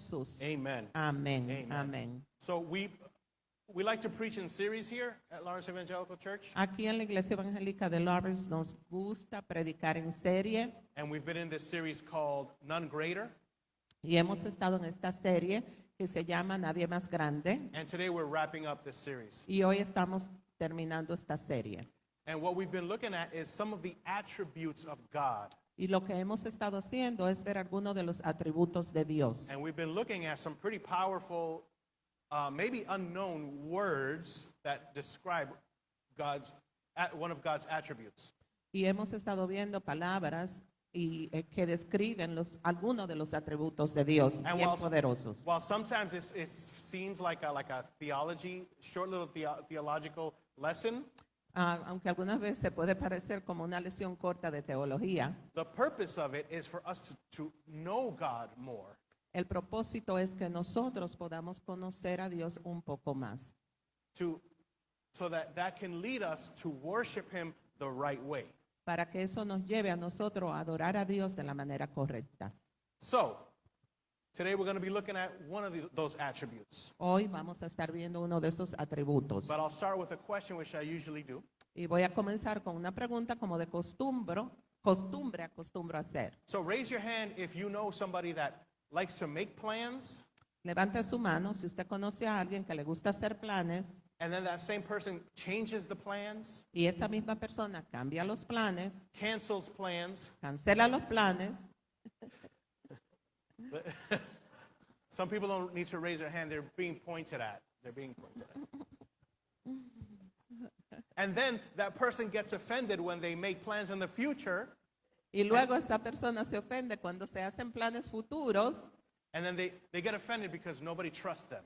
Jesús. Amen. Amén. Amen. Amén. So we like to preach in series here at Lawrence Evangelical Church, Aquí en la Iglesia Evangélica de Lawrence nos gusta predicar en serie and we've been in this series called None Greater, y hemos estado en esta serie que se llama Nadie Más Grande and today we're wrapping up this series. y hoy estamos terminando esta serie. And what we've been looking at is some of the attributes of God. Y lo que hemos estado haciendo es ver algunos de los atributos de Dios. And we've been looking at some pretty powerful, maybe unknown words that describe one of God's attributes. Y hemos estado viendo palabras que describen algunos de los atributos de Dios, And bien poderosos. while sometimes it seems like a theology, short little theological lesson, Aunque algunas veces se puede parecer como una lección corta de teología, the purpose of it is for us to know God more. el propósito es que nosotros podamos conocer a Dios un poco más, So that can lead us to worship Him the right way. para que eso nos lleve a nosotros a adorar a Dios de la manera correcta. So, today we're going to be looking at one of those attributes. Hoy vamos a estar viendo uno de esos atributos. But I'll start with a question, which I usually do. Y voy a comenzar con una pregunta como de acostumbro a hacer. So raise your hand if you know somebody that likes to make plans, Levante su mano si usted conoce a alguien que le gusta hacer planes and then that same person changes the plans, y esa misma persona cambia los planes, cancels plans. cancela los planes. Some people don't need to raise their hand. They're being pointed at. They're being pointed at. And then that person gets offended when they make plans in the future, Y luego esa persona se ofende cuando se hacen planes futuros and then they get offended because nobody trusts them.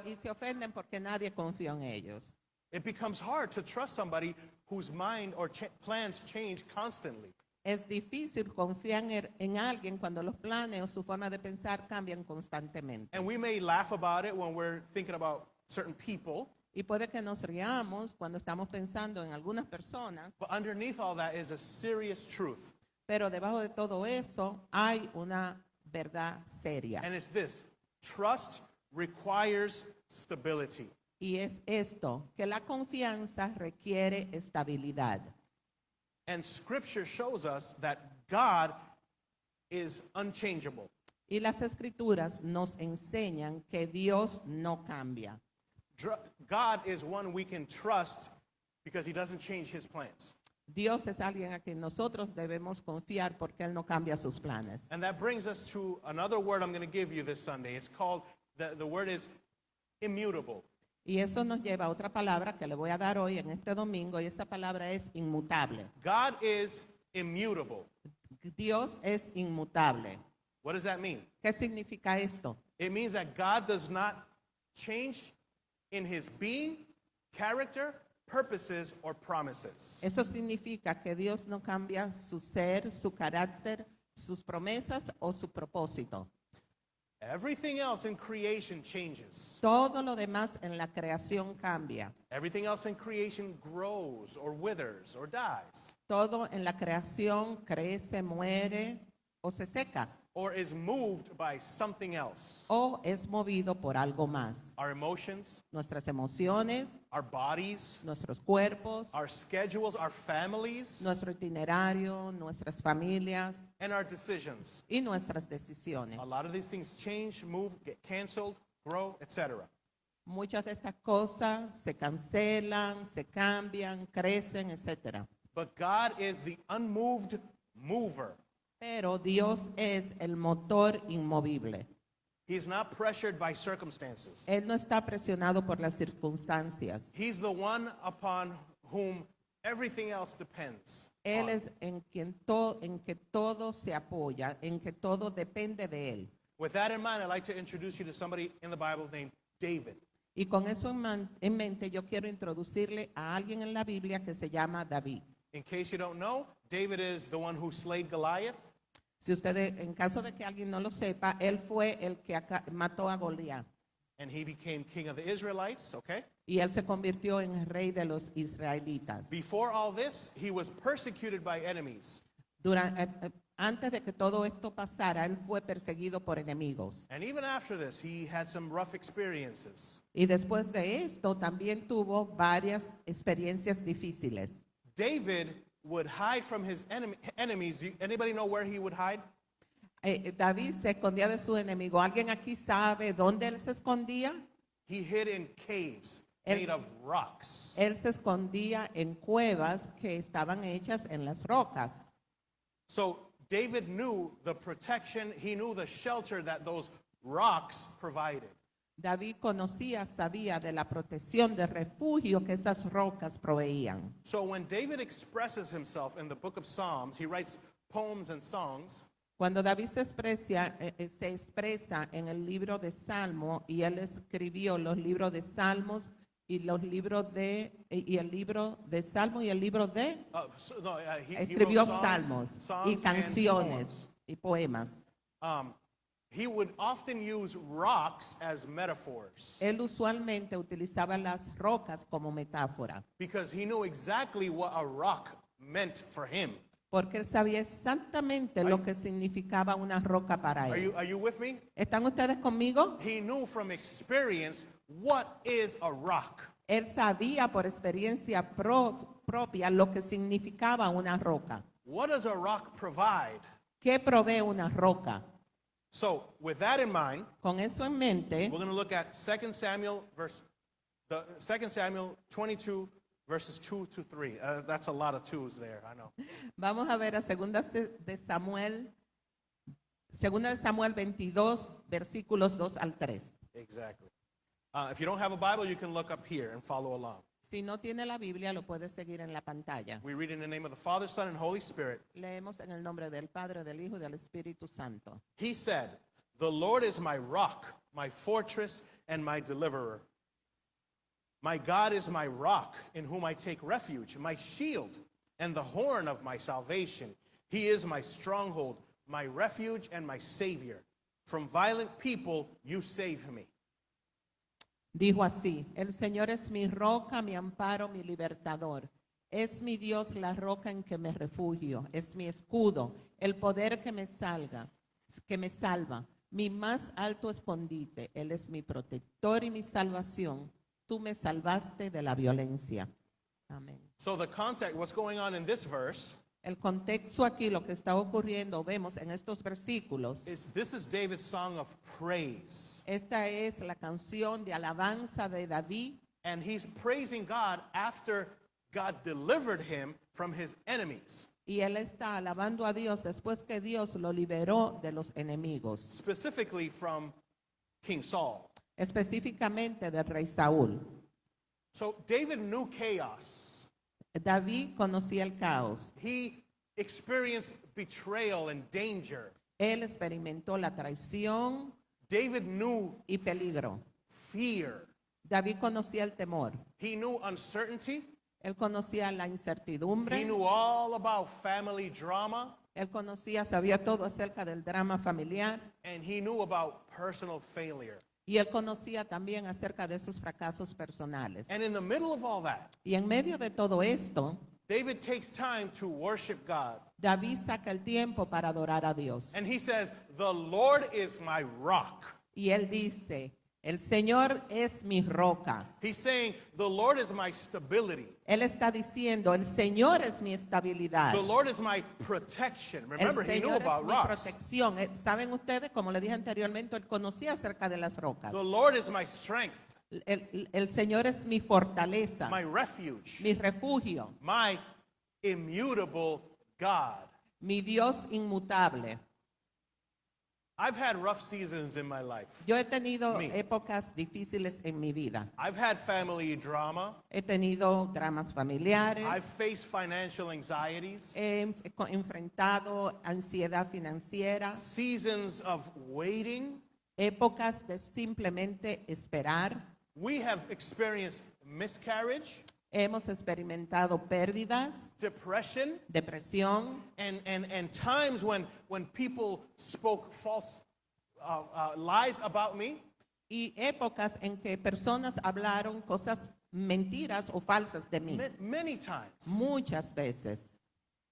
y se ofenden porque nadie confía en ellos. It becomes hard to trust somebody whose mind or plans change constantly. Es difícil confiar en alguien cuando los planes o su forma de pensar cambian constantemente. And we may laugh about it when we're thinking about certain people, Y puede que nos riamos cuando estamos pensando en algunas personas, but underneath all that is a serious truth. pero debajo de todo eso hay una verdad seria. And it's this: trust requires stability. Y es esto, que la confianza requiere estabilidad. And Scripture shows us that God is unchangeable. Y las escrituras nos enseñan que Dios no cambia. God is one we can trust because He doesn't change His plans. Dios es alguien a quien nosotros debemos confiar porque Él no cambia sus planes. And that brings us to another word I'm going to give you this Sunday. It's called, the word is immutable. Y eso nos lleva a otra palabra que le voy a dar hoy en este domingo, y esa palabra es inmutable. God is immutable. Dios es inmutable. What does that mean? ¿Qué significa esto? It means that God does not change in His being, character, purposes, or promises. Eso significa que Dios no cambia su ser, su carácter, sus promesas o su propósito. Everything else in creation changes. Todo lo demás en la creación cambia. Everything else in creation grows or withers or dies Todo en la creación crece, muere o se seca or is moved by something else. o es movido por algo más. Our emotions, Nuestras emociones, our bodies, nuestros cuerpos, our schedules, our families, nuestro itinerario, nuestras familias and our decisions. y nuestras decisiones. A lot of these things change, move, get canceled, grow, etc. Muchas de estas cosas se cancelan, se cambian, crecen, etc. But God is the unmoved mover. Pero Dios es el motor inmovible. He's not pressured by circumstances. Él no está presionado por las circunstancias. He's the one upon whom everything else depends. Él on. es en que todo se apoya, en que todo depende de Él. With that in mind, I'd like to introduce you to somebody in the Bible named David. Y con eso en mente, yo quiero introducirle a alguien en la Biblia que se llama David. In case you don't know, David is the one who slayed Goliath. Si ustedes, en caso de que alguien no lo sepa, él fue el que mató a Goliat. And he became king of the Israelites, okay? Y él se convirtió en el rey de los israelitas. Before all this, he was persecuted by enemies. Antes de que todo esto pasara, él fue perseguido por enemigos. And even after this, he had some rough experiences. Y después de esto también tuvo varias experiencias difíciles. David would hide from his enemies. Anybody know where he would hide? David se escondía de su enemigo. ¿Alguien aquí sabe dónde él se escondía? He hid in caves Él- made of rocks. Él se escondía en cuevas que estaban hechas en las rocas. So David knew the protection, he knew the shelter that those rocks provided. David conocía, sabía de la protección, de refugio que esas rocas proveían. So when David expresses himself in the book of Psalms, he writes poems and songs. Cuando David se expresa en el libro de Salmo, y él escribió los libros de Salmos y los libros de y el libro de Salmo y el libro de He escribió wrote salmos songs y and canciones poems. y poemas. He would often use rocks as metaphors Él usualmente utilizaba las rocas como metáfora, because he knew exactly what a rock meant for him. porque él sabía exactamente lo que significaba una roca para él. Are you with me? ¿Están ustedes conmigo? He knew from experience what is a rock. Él sabía por experiencia propia lo que significaba una roca. What does a rock provide? ¿Qué provee una roca? So, with that in mind, Con eso en mente, we're going to look at 2 Samuel 22 verses 2 to 3. That's a lot of twos there, I know. vamos a ver a segunda de Samuel 22, versículos 2 al 3. Exactly. If you don't have a Bible, you can look up here and follow along. Si no tiene la Biblia, lo puede seguir en la pantalla. We read in the name of the Father, Son, and Holy Spirit. Leemos en el nombre del Padre, del Hijo y del Espíritu Santo. He said, "The Lord is my rock, my fortress, and my deliverer. My God is my rock, in whom I take refuge, my shield, and the horn of my salvation. He is my stronghold, my refuge, and my savior. From violent people you save me." Dijo así: el Señor es mi roca, mi amparo, mi libertador. Es mi Dios la roca en que me refugio. Es mi escudo, el poder que me salva. Mi más alto escondite. Él es mi protector y mi salvación. Tú me salvaste de la violencia. Amén. So the context, what's going on in this verse, El contexto aquí, lo que está ocurriendo, vemos en estos versículos. this is David's song of praise. Esta es la canción de alabanza de David. And he's praising God after God delivered him from his enemies, Y él está alabando a Dios después que Dios lo liberó de los enemigos, specifically from King Saul. específicamente del rey Saúl. So David knew chaos. David conocía el caos. He experienced betrayal and danger. Él experimentó la traición David knew y peligro. fear. David conocía el temor. He knew uncertainty. Él conocía la He incertidumbre. knew all about family drama. Él conocía, sabía todo acerca del drama familiar. And he knew about personal failure. Y él conocía también acerca de sus fracasos personales. And in the middle of all that, Y en medio de todo esto, David takes time to worship God. David saca el tiempo para adorar a Dios. And he says, "The Lord is my rock." Y él dice: el Señor es mi roca. He's saying, "The Lord is my stability. Él está diciendo: el Señor es mi estabilidad. The Lord is my protection." El Remember, he knew Señor es about mi rocks. protección. Saben ustedes, como le dije anteriormente, él conocía acerca de las rocas. The Lord is my strength, El Señor es mi fortaleza, my refuge, mi refugio, my immutable God. mi Dios inmutable. I've had rough seasons in my life. Yo he tenido Me. épocas difíciles en mi vida. I've had family drama. He tenido dramas familiares. I've faced financial anxieties, Enfrentado ansiedad financiera, seasons of waiting. épocas de simplemente esperar. We have experienced miscarriage, Hemos experimentado pérdidas, depression, depresión and times when people spoke false lies about me. y épocas en que personas hablaron cosas mentiras o falsas de mí. Many times. Muchas veces.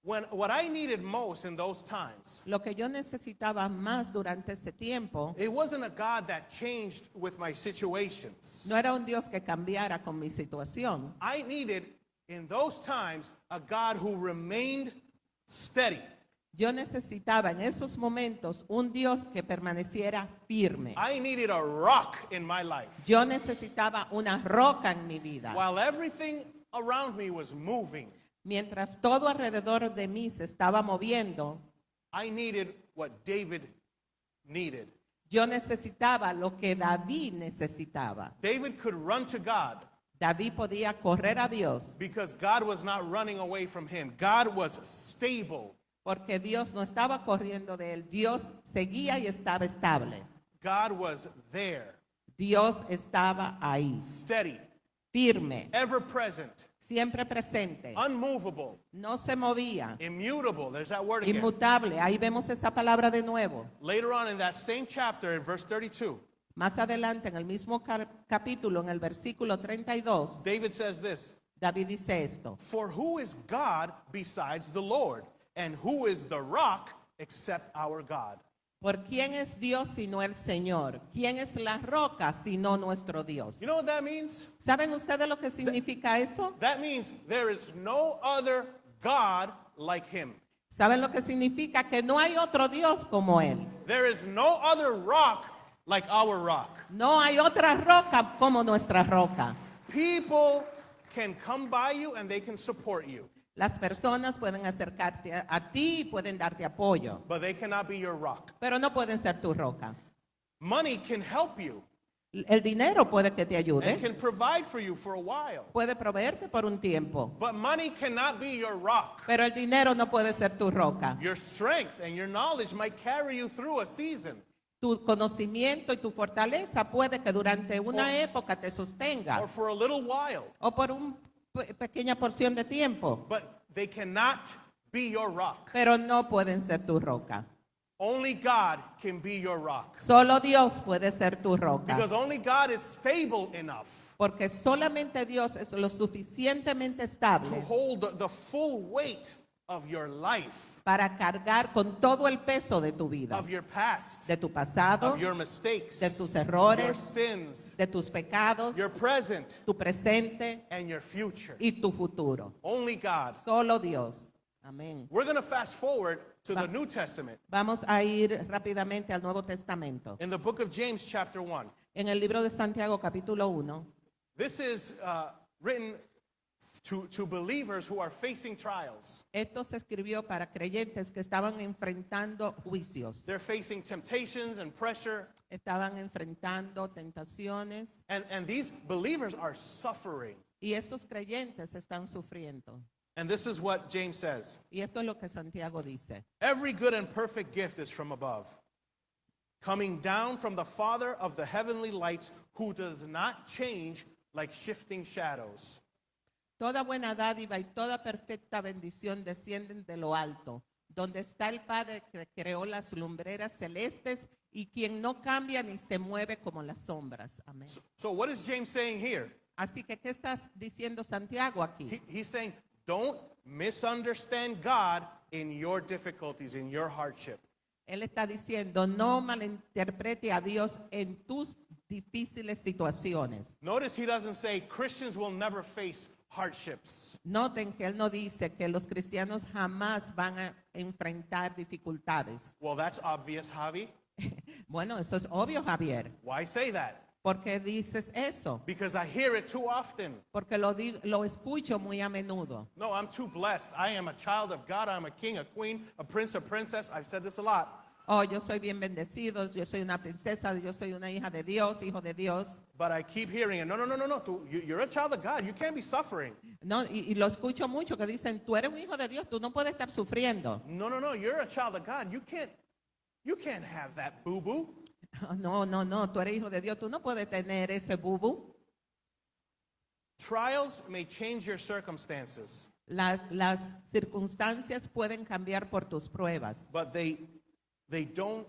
what I needed most in those times, Lo que yo necesitaba más durante ese tiempo it wasn't a God that changed with my situations. no era un Dios que cambiara con mi situación. I needed, in those times, a God who remained steady. Yo necesitaba en esos momentos un Dios que permaneciera firme. I needed a rock in my life. Yo necesitaba una roca en mi vida. While everything around me was moving, Mientras todo alrededor de mí se estaba moviendo, I needed what David needed. yo necesitaba lo que David necesitaba. David could run to God David podía correr a Dios because God was not running away from him. God was stable. porque Dios no estaba corriendo de él. Dios seguía y estaba estable. God was there, Dios estaba ahí, steady, firme, ever present, siempre presente. unmovable, No se movía, immutable. There's that word again. inmutable. Ahí vemos esa palabra de nuevo. Later on in that same chapter, in verse 32, Más adelante, en el mismo capítulo, en el versículo 32, David says this, David dice esto. "For who is God besides the Lord? And who is the rock except our God?" ¿Por quién es Dios sino el Señor? ¿Quién es la roca sino nuestro Dios? You know what that means? ¿Saben ustedes lo que significa eso? That means there is no other God like him. ¿Saben lo que significa? Que no hay otro Dios como Él. There is no other rock like our rock. No hay otra roca como nuestra roca. People can come by you and they can support you, Las personas pueden acercarte a ti y pueden darte apoyo, but they cannot be your rock. pero no pueden ser tu roca. Money can help you El dinero puede que te and ayude, can provide for you for a while, puede proveerte por un tiempo, but money cannot be your rock. pero el dinero no puede ser tu roca. Your strength and your knowledge might carry you through a season Tu conocimiento y tu fortaleza puede que durante una época te sostenga or for a little while, o por una pequeña porción de tiempo, but they cannot be your rock. pero no pueden ser tu roca. Only God can be your rock, Solo Dios puede ser tu roca, because only God is stable enough porque solamente Dios es lo suficientemente to estable hold the full weight of your life, para cargar con todo el peso de tu vida, of your past, de tu pasado, of your mistakes, de tus your errores, sins, de tus pecados, your present, tu presente and your future. y tu futuro. Only God. Solo Dios. Amén. We're going to fast forward to the Va- New Testament. Vamos a ir rápidamente al Nuevo Testamento. In the book of James, chapter 1. En el libro de Santiago, capítulo 1, This is written to believers who are facing trials. esto se escribió para creyentes que estaban enfrentando juicios, They're facing temptations and pressure, estaban enfrentando tentaciones and these believers are suffering. y estos creyentes están sufriendo. And this is what James says. Y esto es lo que Santiago dice. Every good and perfect gift is from above, coming down from the Father of the heavenly lights, who does not change like shifting shadows. Toda buena dádiva y toda perfecta bendición descienden de lo alto, donde está el Padre que creó las lumbreras celestes y quien no cambia ni se mueve como las sombras. Amén. So what is James saying here? Así que, ¿qué estás diciendo Santiago aquí? He's saying, don't misunderstand God in your difficulties, in your hardship. Él está diciendo, no malinterprete a Dios en tus difíciles situaciones. Notice he doesn't say Christians will never face hardships. Noten que él no dice que los cristianos jamás van a enfrentar dificultades. Well, that's obvious, Javi. Bueno, eso es obvio, Javier. Why say that? ¿Por qué dices eso? Because I hear it too often. Porque lo escucho muy a menudo. No, I'm too blessed. I am a child of God. I'm a king, a queen, a prince, a princess. I've said this a lot. Oh, yo soy bien bendecido, yo soy una princesa, yo soy una hija de Dios, hijo de Dios. But I keep hearing it. No. You're a child of God. You can't be suffering. No, y lo escucho mucho que dicen, tú eres un hijo de Dios, tú no puedes estar sufriendo. No. You're a child of God. You can't have that boo-boo. No, tú eres hijo de Dios, tú no puedes tener ese bubu. Trials may change your circumstances, Las circunstancias pueden cambiar por tus pruebas, but they don't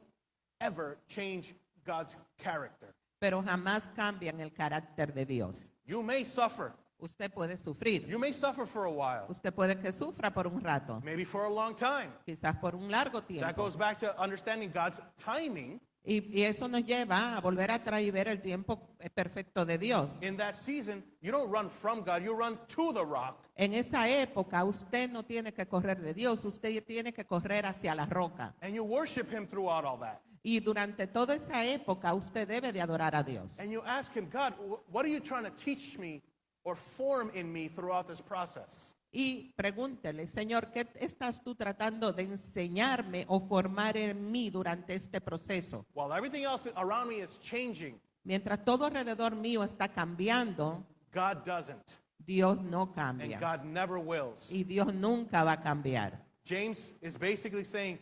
ever change God's character. pero jamás cambian el carácter de Dios. You may suffer. Usted puede sufrir. You may suffer for a while, Usted puede que sufra por un rato, maybe for a long time. quizás por un largo That tiempo. goes back to understanding God's timing Y eso nos lleva a volver atrás y ver el tiempo perfecto de Dios. in that season. You don't run from God, you run to the rock. En esa época usted no tiene que correr de Dios, usted tiene que correr hacia la roca. And you worship him throughout all that. Y durante toda esa época usted debe de adorar a Dios. And you ask him, God, what are you trying to teach me or form in me throughout this process? Y pregúntele, Señor, ¿qué estás tú tratando de enseñarme o formar en mí durante este proceso? While everything else around me is changing, Mientras todo alrededor mío está cambiando, God doesn't. Dios no And cambia. God never wills. Y Dios nunca va a cambiar. James is basically saying,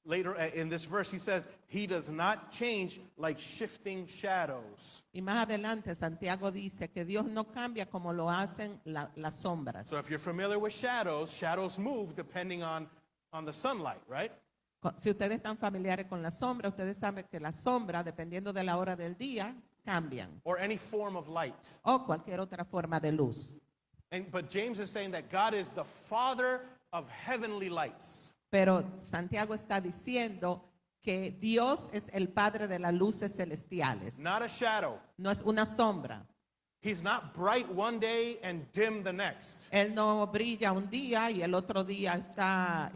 later in this verse, he says, he does not change like shifting shadows. Y más adelante Santiago dice que Dios no cambia como lo hacen las sombras. So if you're familiar with shadows, shadows move depending on the sunlight, right? Si ustedes están familiares con la sombra, ustedes saben que las sombras, dependiendo de la hora del día, cambian. Or any form of light. O cualquier otra forma de luz. But James is saying that God is the Father of heavenly lights. Pero Santiago está diciendo que Dios es el Padre de las luces celestiales. Not a shadow. No es una sombra. He's not bright one day and dim the next. Él no brilla un día y el otro día está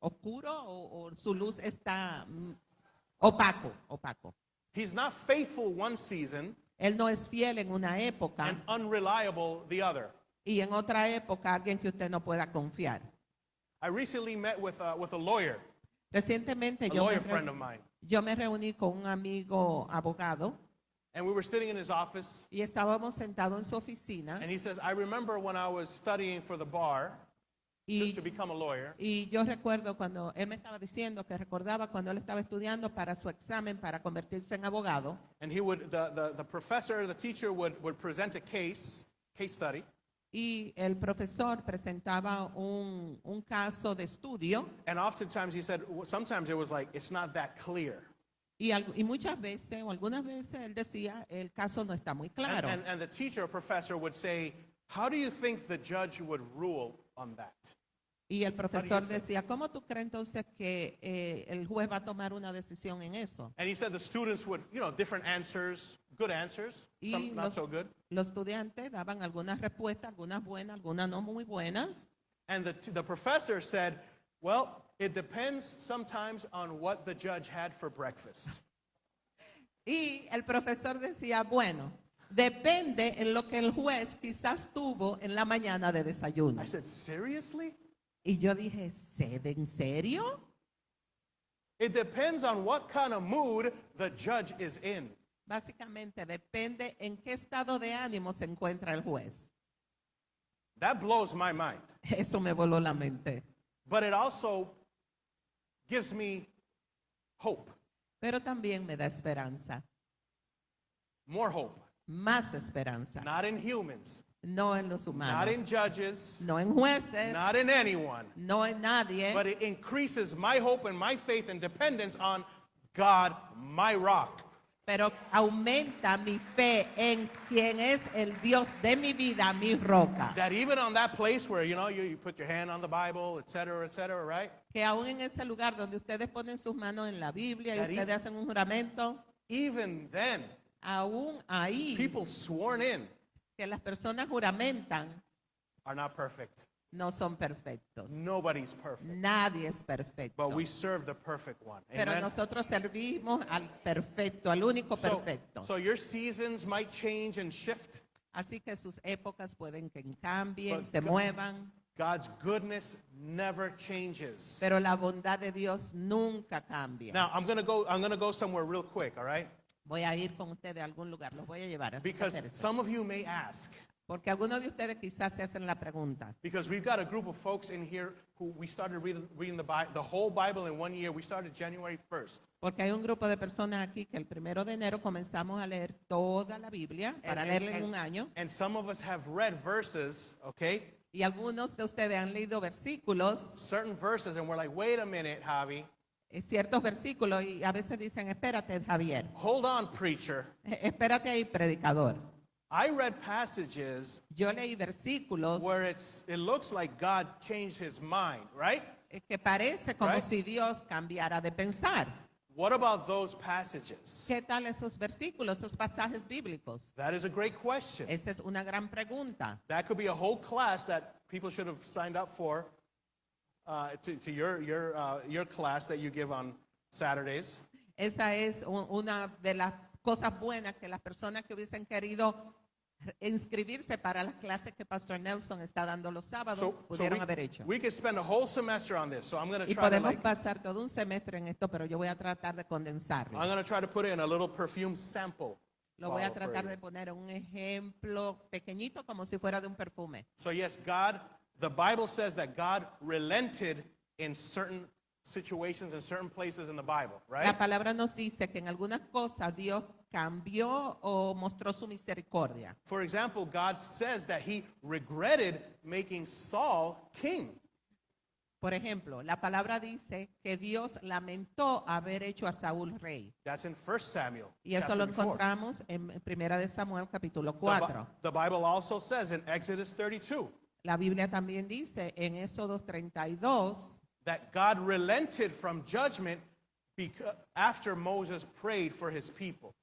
oscuro o su luz está opaco. He's not faithful one season Él no es fiel en una época and unreliable the other. y en otra época alguien que usted no pueda confiar. I recently met with a lawyer, Recientemente a lawyer friend of mine, yo me reuní con un amigo abogado and we were sitting in his office, y estábamos sentados en su oficina and he says, I remember when I was studying for the bar y, to become a lawyer, y yo recuerdo cuando él me estaba diciendo que recordaba cuando él estaba estudiando para su examen para convertirse en abogado and he would, the professor, the teacher would present a case study, y el profesor presentaba un caso de estudio and oftentimes he said, sometimes it was like, it's not that clear. y muchas veces o algunas veces él decía el caso no está muy claro. And the teacher or professor would say, how do you think the judge would rule on that? Y el profesor think? decía, ¿cómo tú crees entonces que el juez va a tomar una decisión en eso? And he said the students would, different answers, good answers, Y some not so good. los estudiantes daban algunas respuestas, algunas buenas, algunas no muy buenas. And the professor said, well, it depends sometimes on what the judge had for breakfast. Y el profesor decía, bueno, depende en lo que el juez quizás tuvo en la mañana de desayuno. I said, seriously? Y yo dije, ¿en serio? It depends on what kind of mood the judge is in. Básicamente depende en qué estado de ánimo se encuentra el juez. That blows my mind. Eso me voló la mente. But it also gives me hope, Pero también me da esperanza, more hope. más esperanza. Not in humans, No en los not in humanos, judges, no en jueces, not in anyone. no en nadie, But it increases my hope and my faith and dependence on God, my rock. pero aumenta mi fe en quien es el Dios de mi vida, mi roca. That even on that place where, you put your hand on the Bible, et cetera, right? Que aún en ese lugar donde ustedes ponen sus manos en la Biblia y That ustedes hacen un juramento, Even then, aún ahí people sworn in que las personas juramentan are not perfect. no son perfectos. Nobody's perfect. Nadie es perfecto. But we serve the perfect one. Pero Amen? nosotros servimos al perfecto, al único perfecto. So your seasons might change and shift. Así que sus épocas pueden que cambien, But se God- muevan, God's goodness never changes. pero la bondad de Dios nunca cambia. Now, I'm going to go somewhere real quick, all right? Voy a ir con ustedes a algún lugar, los voy a llevar. Así que Because espérense. some of you may ask, Porque algunos de ustedes quizás se hacen la pregunta. because we've got a group of folks in here who we started reading the whole Bible in 1 year. We started January 1st. Porque hay un grupo de personas aquí que el 1 de enero comenzamos a leer toda la Biblia para leerla en un año. And some of us have read verses, okay? Y algunos de ustedes han leído versículos, Certain verses, and we're like, wait a minute, Javi. ciertos versículos, y a veces dicen, espérate, Javier, Hold on, preacher. espérate ahí, predicador. I read passages Yo leí versículos where it looks like God changed his mind, right? que parece como Right. si Dios cambiara de pensar. What about those passages? ¿Qué tal esos versículos, esos pasajes bíblicos? That is a great question. Esa es una gran pregunta. That could be a whole class that people should have signed up for, to your class that you give on Saturdays. Esa es una de las cosas buenas que las personas que hubiesen querido inscribirse para las clases que Pastor Nelson está dando los sábados pudieron haber hecho. we could spend a whole semester on this. So I'm going to Y try to podemos like, pasar todo un semestre en esto, pero yo voy a tratar de condensarlo. I'm going to try to put it in a little perfume sample. Lo voy a bottle for tratar you. de poner un ejemplo pequeñito como si fuera de un perfume. So yes, the Bible says that God relented in certain situations in certain places in the Bible, La right? palabra nos dice que en algunas cosas Dios cambió o mostró su misericordia. For example, God says that he regretted making Saul king. Por ejemplo, la palabra dice que Dios lamentó haber hecho a Saúl rey. That's in 1 Samuel. Y eso chapter lo before. encontramos en Primera de Samuel capítulo The 4. The Bible also says in Exodus 32 La Biblia también dice en Éxodo 32 that God relented from judgment after Moses prayed for his people.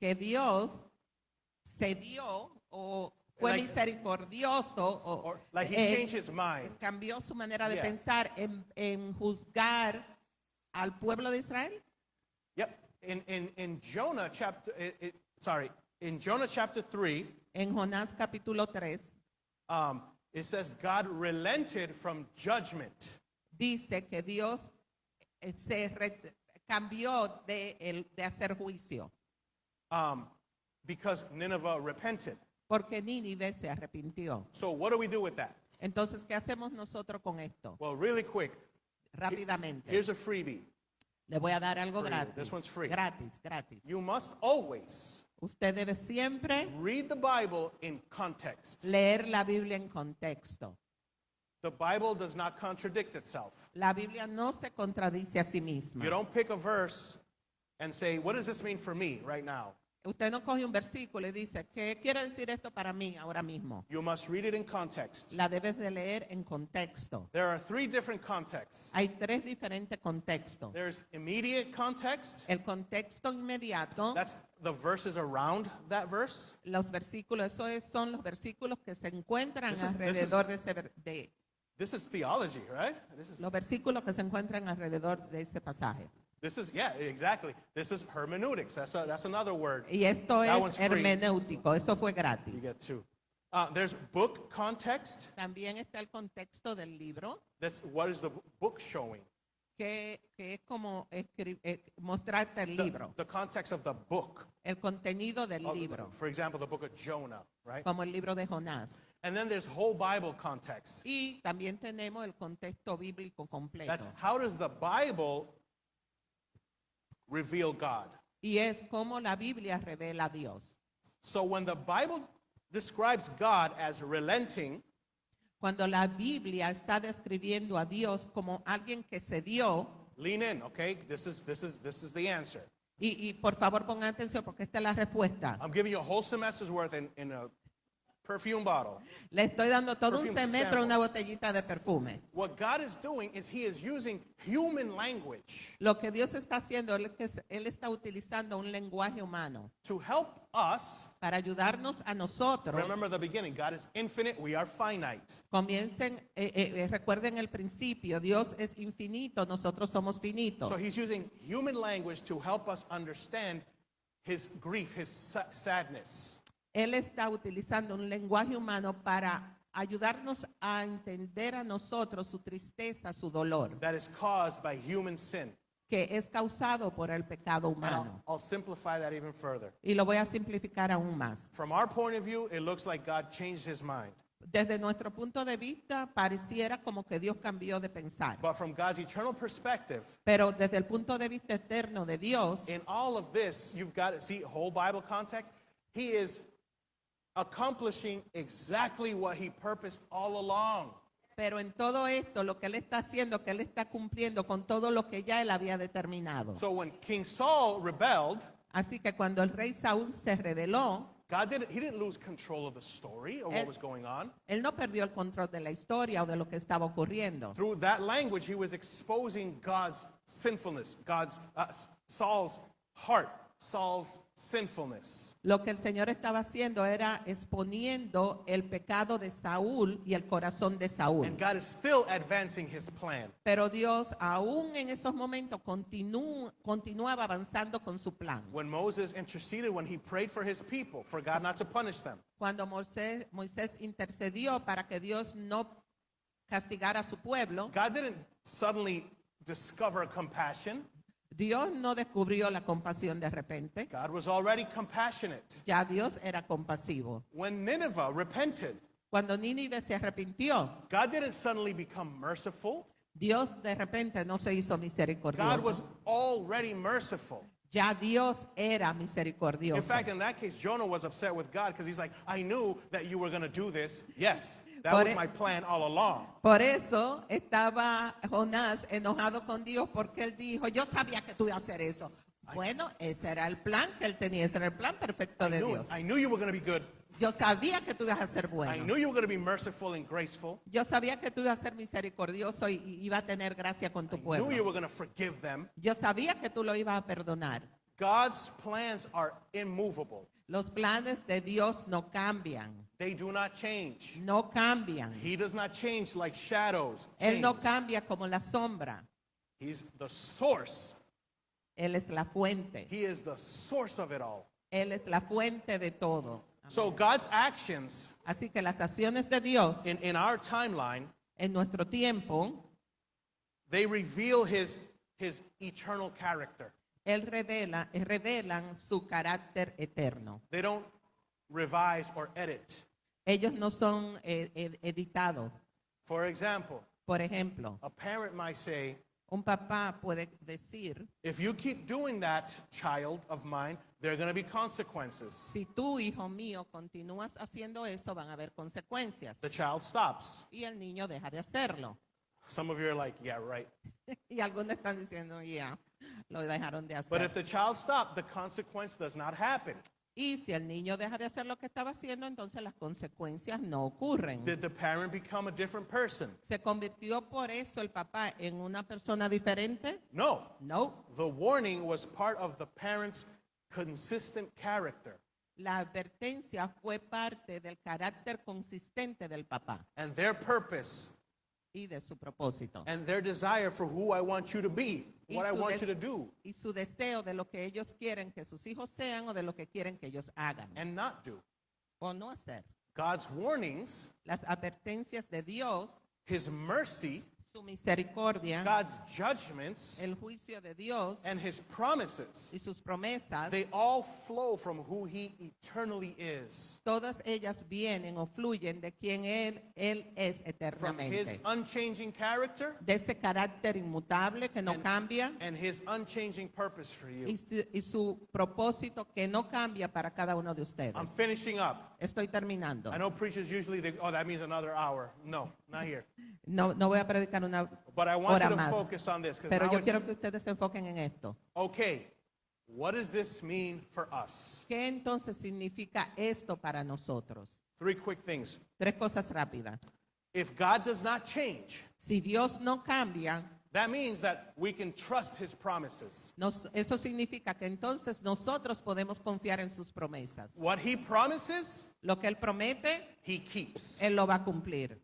que Dios cedió o fue Like- misericordioso o Or like he changed his mind. cambió su manera de Yeah. pensar en juzgar al pueblo de Israel. Yep. In Jonah chapter, in Jonah chapter 3, En Jonás capítulo 3 it says God relented from judgment. dice que Dios cambió de hacer juicio Because Nineveh repented. porque Nínive se arrepintió. So what do we do with that? Entonces, ¿qué hacemos nosotros con esto? Well, really quick, Rápidamente. here's a freebie. Le voy a dar algo Free. gratis. This one's free. Gratis, gratis. You must always Usted debe siempre read the Bible in context. leer la Biblia en contexto. The Bible does not contradict itself. La Biblia no se contradice a sí misma. You don't pick a verse and say, what does this mean for me right now? Usted no coge un versículo y dice, ¿qué quiere decir esto para mí ahora mismo? You must read it in context. La debes de leer en contexto. There are three different contexts. Hay tres diferentes contextos. There's immediate context. El contexto inmediato, That's the verses around that verse. los versículos, son los versículos que se encuentran This is- alrededor de ese, This is theology, right? los versículos que se encuentran alrededor de ese pasaje. Yeah, exactly. This is hermeneutics. That's another word. Y esto That es one's free. hermenéutico, eso fue You gratis. get two. There's book context. También está el contexto del libro, That's what is the book showing. que es como mostrarte el libro, The context of the book. el contenido del Of- libro, For example, the book of Jonah, right? como el libro de Jonás. And then there's whole Bible context. Y también tenemos el contexto bíblico completo. That's how does the Bible reveal God? Y es como la Biblia revela a Dios. So when the Bible describes God as relenting, Cuando la Biblia está describiendo a Dios como alguien que cedió, lean in, okay? This is the answer. y por favor pongan atención porque esta es la respuesta. I'm giving you a whole semester's worth in a perfume bottle. Le estoy dando todo un Perfume semestre a sample. una botellita de perfume. What God is doing is he is using human language Lo que Dios está haciendo es que Él está utilizando un lenguaje humano to help us. para ayudarnos a nosotros. Remember the beginning, God is infinite, we are finite. Recuerden el principio, Dios es infinito, nosotros somos finitos. So he's using human language to help us understand his grief, his sadness. Él está utilizando un lenguaje humano para ayudarnos a entender a nosotros su tristeza, su dolor, That is caused by human sin. que es causado por el pecado And humano. I'll simplify that even further. Y lo voy a simplificar aún más. From our point of view, it looks like God changed his mind. Desde nuestro punto de vista, pareciera como que Dios cambió de pensar. But from God's eternal perspective, Pero desde el punto de vista eterno de Dios, in all of this, you've got to see whole Bible context. He is accomplishing exactly what he purposed all along. pero en todo esto, lo que Él está haciendo, que Él está cumpliendo con todo lo que ya Él había determinado. So when King Saul rebelled, Así que cuando el rey Saúl se rebeló, He didn't lose control of the story or what was going on. Él no perdió el control de la historia o de lo que estaba ocurriendo. Through that language, he was exposing God's sinfulness, Saul's heart, Saul's sinfulness. Lo que el Señor estaba haciendo era exponiendo el pecado de Saúl y el corazón de Saúl. And God is still advancing his plan. Pero Dios, aún en esos momentos, continuaba avanzando con su plan. When Moses interceded, when he prayed for his people, for God not to punish them, Cuando Moisés intercedió para que Dios no castigara a su pueblo, God didn't suddenly discover compassion. Dios no descubrió la compasión de repente. God was already compassionate. Ya Dios era compasivo. When Nineveh repented, Cuando Nínive se arrepintió, God didn't suddenly become merciful. Dios de repente no se hizo God misericordioso. was already merciful. Ya Dios era In misericordioso. fact, in that case, Jonah was upset with God because he's like, I knew that you were going to do this. Yes, that Por was e- my plan all along. Por eso estaba Jonás enojado con Dios porque él dijo, yo sabía que tú ibas a hacer eso. Bueno, ese era el plan que él tenía, ese era el plan perfecto de Dios. I knew you were going to be good. Yo sabía que tú ibas a ser I bueno. knew you were going to be merciful and graceful. Yo sabía que tú ibas a ser misericordioso y iba a tener gracia con tu I knew pueblo. you were going to forgive them. Yo sabía que tú lo ibas a perdonar. God's plans are immovable. Los planes de Dios no cambian, They do not change. no cambian. He does not change like shadows Él no change. cambia como la sombra. He's the source. Él es la fuente. He is the source of it all. Él es la fuente de todo. So God's actions Así que las acciones de Dios in our timeline, en nuestro tiempo, they reveal his eternal character. revelan su carácter eterno. They don't revise or edit. Ellos no son editados. For example, Por ejemplo, a parent might say, un papá puede decir, if you keep doing that, child of mine, there are going to be consequences. si tú, hijo mío, continúas haciendo eso, van a haber consecuencias. The child stops. Y el niño deja de hacerlo. Some of you are like, yeah, right. Y algunos están diciendo, ya, lo dejaron de But if hacer. the child stopped, the consequence does not happen. Y si el niño deja de hacer lo que estaba haciendo, entonces las consecuencias no ocurren. Did the parent become a different person? ¿Se convirtió por eso el papá en una persona diferente? No. No. The warning was part of the parent's consistent character. La advertencia fue parte del carácter consistente del papá And their purpose y de su propósito. and their desire for who I want you to be, Y what I su want des- you to do Y su deseo de lo que ellos quieren que sus hijos sean o de lo que quieren que ellos hagan and not do. o no hacer. God's warnings, Las advertencias de Dios, his mercy, su misericordia, God's judgments, el juicio de Dios and his promises, y sus promesas, they all flow from who he eternally is, todas ellas vienen o fluyen de quien Él es from his eternamente. unchanging character De ese carácter inmutable que no And- cambia and his unchanging purpose for you. y su propósito que no cambia para cada uno de ustedes. I'm finishing up. Estoy terminando. I know preachers usually think, oh, that means another hour. No, not here. No voy a predicar una But I want you hora to más. focus on this because Pero now yo it's, quiero que ustedes se enfoquen en esto. okay, what does this mean for us? ¿Qué entonces significa esto para nosotros? 3 quick things. 3 cosas rápidas. If God does not change, Si Dios no cambia, that means that we can trust his promises. eso significa que entonces nosotros podemos confiar en sus promesas. What he promises, Lo que Él promete, he keeps. Él lo va a cumplir.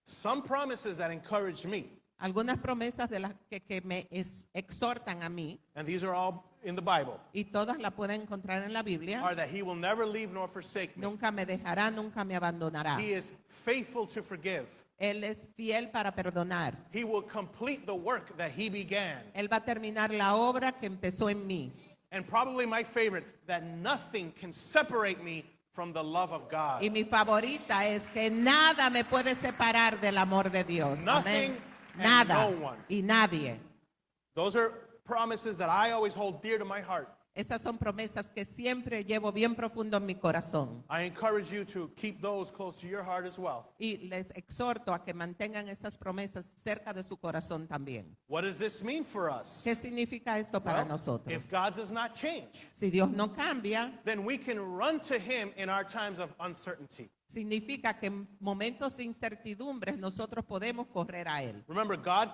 Some promises that encourage me, Algunas promesas de las que me exhortan a mí, and these are all in the Bible, y todas las pueden encontrar en la Biblia, are that he will never leave nor forsake me. nunca me dejará, nunca me abandonará. He is faithful to forgive. Él es fiel para perdonar. He will complete the work that he began. Él va a terminar la obra que empezó en mí. And probably my favorite, that nothing can separate me from the love of God. Y mi favorita es que nada me puede separar del amor de Dios. Nothing Amén. and Nada no one. y nadie. Those are promises that I always hold dear to my heart. Esas son promesas que siempre llevo bien profundo en mi corazón. I encourage you to keep those close to your heart as well. Y les exhorto a que mantengan esas promesas cerca de su corazón también. What does this mean for us? ¿Qué significa esto para Well, nosotros? if God does not change, Si Dios no cambia, then we can run to Him in our times of uncertainty. significa que en momentos de incertidumbre nosotros podemos correr a Él. Remember, David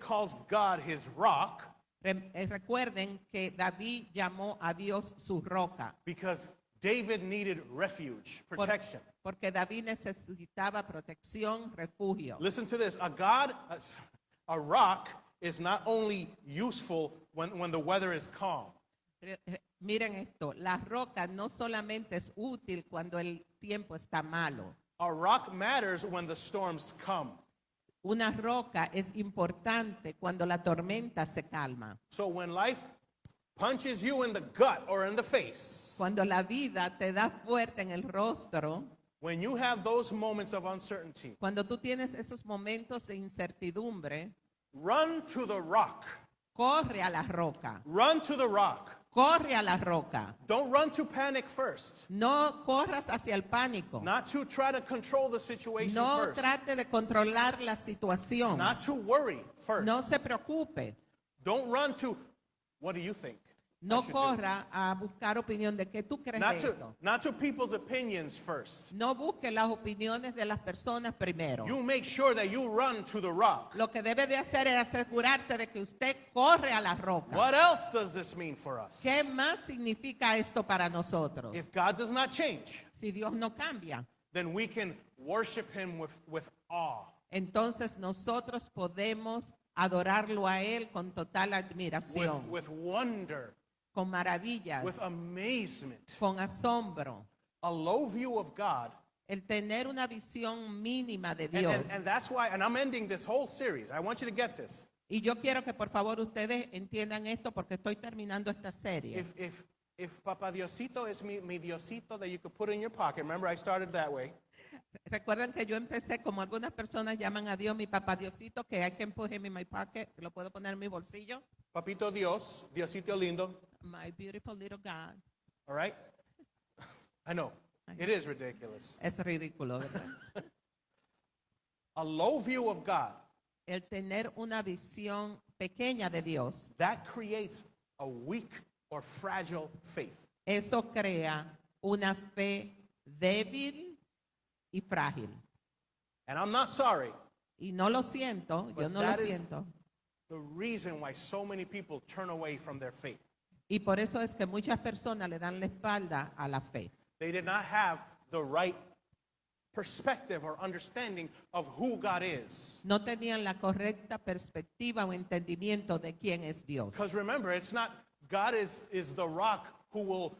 calls God his rock Recuerden que David llamó a Dios su roca, because David needed refuge, protection. porque David necesitaba protección, refugio. Listen to this. A rock is not only useful when the weather is calm. Miren esto, la roca no solamente es útil cuando el tiempo está malo. A rock matters when the storms come. Una roca es importante cuando la tormenta se calma. So when life punches you in the gut or in the face, Cuando la vida te da fuerte en el rostro, when you have those moments of uncertainty, cuando tú tienes esos momentos de incertidumbre, run to the rock. corre a la roca, Run to the rock. corre a la roca. Don't run to panic first. No corras hacia el pánico. Not to try to control the situation No first. trate de controlar la situación. Not to worry first. No se preocupe. Don't run to, what do you think? No I should do? corra a buscar opinión de qué tú crees de esto. Not to people's opinions first. No busque las opiniones de las personas primero. You make sure that you run to the rock. Lo que debe de hacer es asegurarse de que usted corre a la roca. What else does this mean for us? ¿Qué más significa esto para nosotros? If God does not change, Si Dios no cambia, then we can worship Him with awe. entonces nosotros podemos adorarlo a Él con total admiración, With wonder, con maravillas, with amazement. con asombro. A low view of God. El tener una visión mínima de Dios. And that's why, and I'm ending this whole series. I want you to get this. Y yo quiero que por favor ustedes entiendan esto porque estoy terminando esta serie. If Papa Diosito is mi Diosito that you could put in your pocket, remember I started that way. Recuerden que yo empecé como algunas personas llaman a Dios mi papá Diosito, que hay que put him in my pocket, que lo puedo poner en mi bolsillo. Papito Dios, Diosito lindo, My beautiful little God. all right? I know, it is ridiculous. Es ridículo, ¿verdad? A low view of God, El tener una visión pequeña de Dios, that creates a weak or fragile faith. eso crea una fe débil y frágil. And I'm not sorry, Y no lo siento, yo But no lo that is- siento. the reason why so many people turn away from their faith. Y por eso es que muchas personas le dan la espalda a la fe. They did not have the right perspective or understanding of who God is. No tenían la correcta perspectiva o entendimiento de quién es Dios. Because remember, it's not, God is the rock who will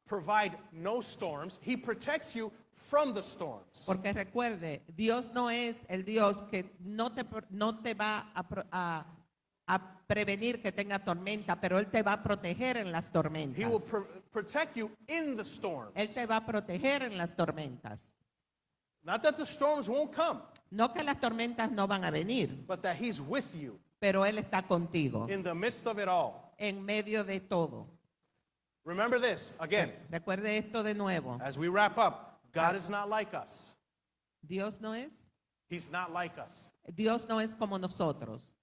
provide no storms. He protects you from the storms. Porque recuerde, Dios no es el Dios que no te va a prevenir que tenga tormenta, pero Él te va a proteger en las tormentas. He will protect you in the storms. Él te va a proteger en las tormentas. Not that the storms won't come, No que las tormentas no van a venir, but that He's with you pero Él está contigo in the midst of it all. en medio de todo. Remember this, again, Recuerde esto de nuevo. as we wrap up, God is not like us. Dios no es, He's not like us. Dios no es como nosotros.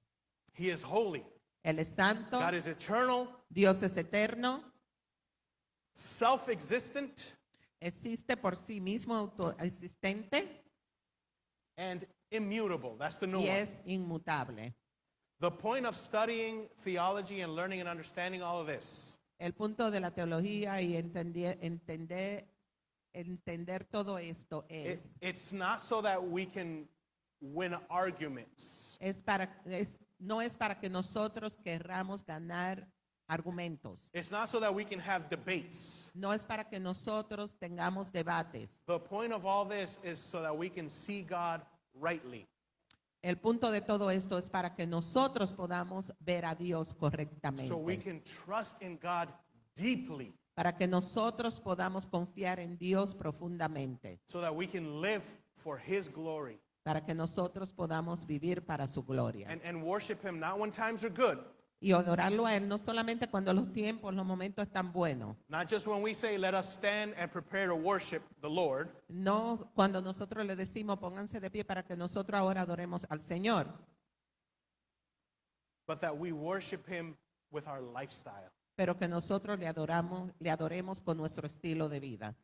He is holy. Él es santo, God is eternal, Dios es eterno, self-existent, existe por sí mismo, autoexistente and immutable. That's the new y one. es inmutable. The point of studying theology and learning and understanding all of this El punto de la teología y entender todo esto it's not so that we can win arguments. no es para que nosotros querramos ganar argumentos. It's not so that we can have debates. No es para que nosotros tengamos debates. The point of all this is so that we can see God rightly. El punto de todo esto es para que nosotros podamos ver a Dios correctamente. So we can trust in God deeply. Para que nosotros podamos confiar en Dios profundamente. So that we can live for His glory. Para que nosotros podamos vivir para su gloria. And worship Him not when times are good, Y adorarlo a Él no solamente cuando los tiempos, los momentos están buenos. Not just when we say, let us stand and prepare to worship the Lord, No cuando nosotros le decimos pónganse de pie para que nosotros ahora adoremos al Señor. but that we worship Him with our lifestyle. Pero que nosotros le adoremos con nuestro estilo de vida.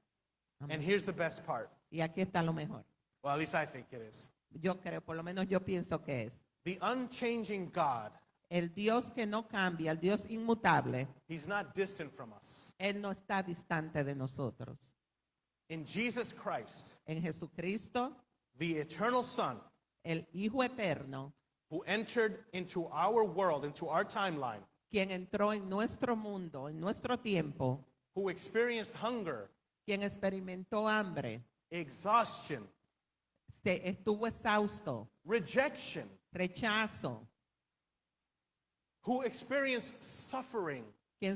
Amén. And here's the best part. Y aquí está lo mejor. Well, at least I think it is. Yo creo, por lo menos yo pienso que es. The unchanging God, El Dios que no cambia, el Dios inmutable, He's not distant from us. Él no está distante de nosotros. In Jesus Christ, En Jesucristo, the eternal Son, el Hijo eterno, who entered into our world, into our timeline, quien entró en nuestro mundo, en nuestro tiempo, who experienced hunger, quien experimentó hambre, exhaustion, estuvo exhausto, rejection, rechazo, who experienced suffering, quien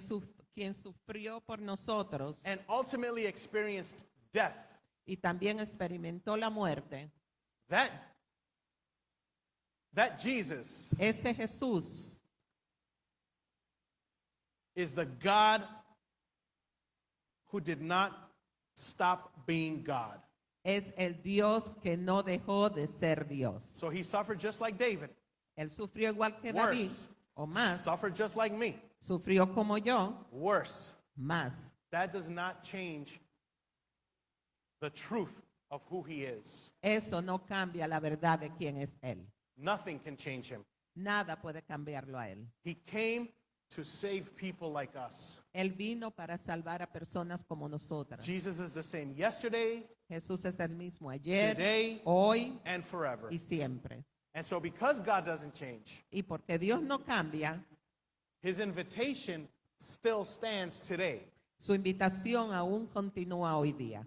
sufrió por nosotros and ultimately experienced death. y también experimentó la muerte. That Jesus Ese Jesús is the God who did not stop being God. es el Dios que no dejó de ser Dios. So He suffered just like David, Él sufrió igual que David, worse. o más. Suffered just like me, Sufrió como yo, worse. más. That does not change the truth of who He is. Eso no cambia la verdad de quién es Él. Nothing can change Him. Nada puede cambiarlo a Él. He came to save people like us. Él vino para salvar a personas como nosotras. Jesus is the same yesterday, Jesús es el mismo ayer, today, hoy and forever. y siempre. And so because God doesn't change, Y porque Dios no cambia, His invitation still stands today. su invitación aún continúa hoy día.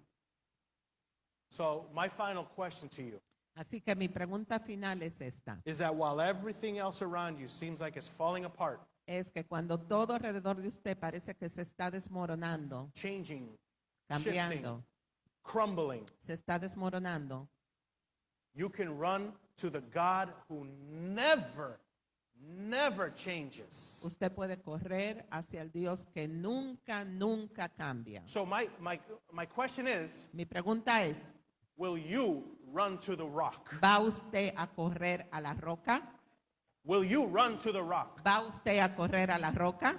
So my final question to you Así que mi pregunta final es esta. is that while everything else around you seems like it's falling apart, Es que cuando todo alrededor de usted parece que se está desmoronando, changing, cambiando, crumbling, se está desmoronando, you can run to the God who never changes. usted puede correr hacia el Dios que nunca, nunca cambia. So my question is, Mi pregunta es, will you run to the rock? ¿va usted a correr a la roca? Will you run to the rock? ¿Va usted a correr a la roca?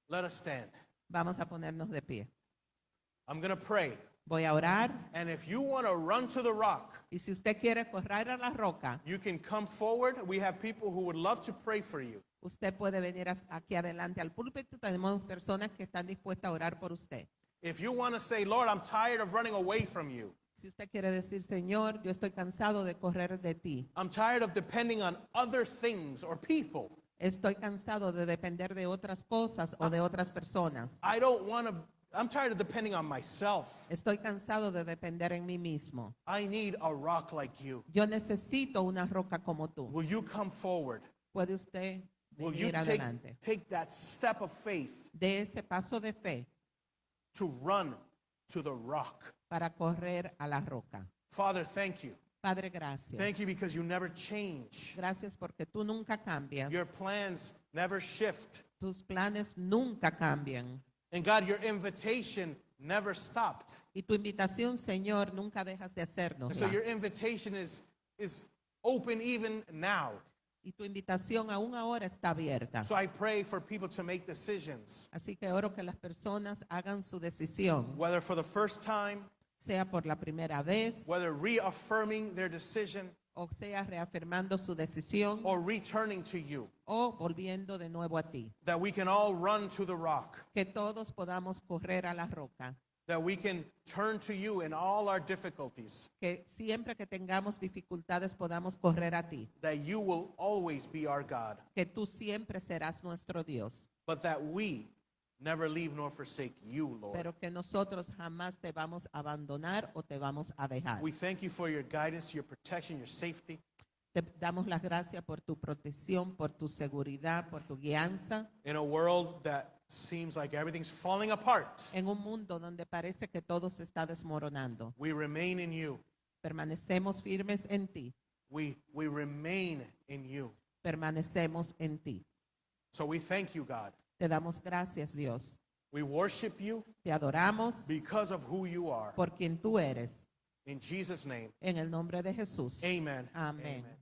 Let us stand. Vamos a ponernos de pie. I'm going to pray. Voy a orar And if you want to run to the rock, y si usted quiere correr a la roca, you can come forward. We have people who would love to pray for you. usted puede venir aquí adelante al púlpito. Tenemos personas que están dispuestas a orar por usted. If you want to say, Lord, I'm tired of running away from you. Si usted quiere decir, Señor, yo estoy cansado de correr de ti. I'm tired of depending on other things or people. Estoy cansado de depender de otras cosas o de otras personas. I'm tired of depending on myself. Estoy cansado de depender en mí mismo. I need a rock like you. Yo necesito una roca como tú. Will you come forward? ¿Puede usted Will you venir adelante? take that step of faith De ese paso de fe to run to the rock? para correr a la roca. Father, thank you. Padre, gracias. Thank you because you never change. Gracias porque tú nunca cambias. Your plans never shift. Tus planes nunca cambian. And God, your invitation never stopped. Y tu invitación, Señor, nunca dejas de hacernos. And so your invitation is open even now. Y tu invitación aún ahora está abierta. So I pray for people to make decisions, Así que oro que las personas hagan su decisión, whether for the first time, sea por la primera vez whether reaffirming their decision o sea reafirmando su decisión or returning to you, o volviendo de nuevo a ti. that we can all run to the rock, Que todos podamos correr a la roca. that we can turn to you in all our difficulties, Que siempre que tengamos dificultades podamos correr a ti. that you will always be our God, Que tú siempre serás nuestro Dios. but that we never leave nor forsake you, Lord. Pero que nosotros jamás te vamos a abandonar o te vamos a dejar. We thank you for your guidance, your protection, your safety. Te damos las gracias por tu protección, por tu seguridad, por tu guianza. In a world that seems like everything's falling apart, En un mundo donde parece que todo se está desmoronando. we remain in you. Permanecemos firmes en ti. We remain in you. Permanecemos en ti. So we thank you, God. Te damos gracias, Dios. We worship you Te adoramos because of who you are. por quien tú eres. In Jesus' name, En el nombre de Jesús. amen. Amén. Amen.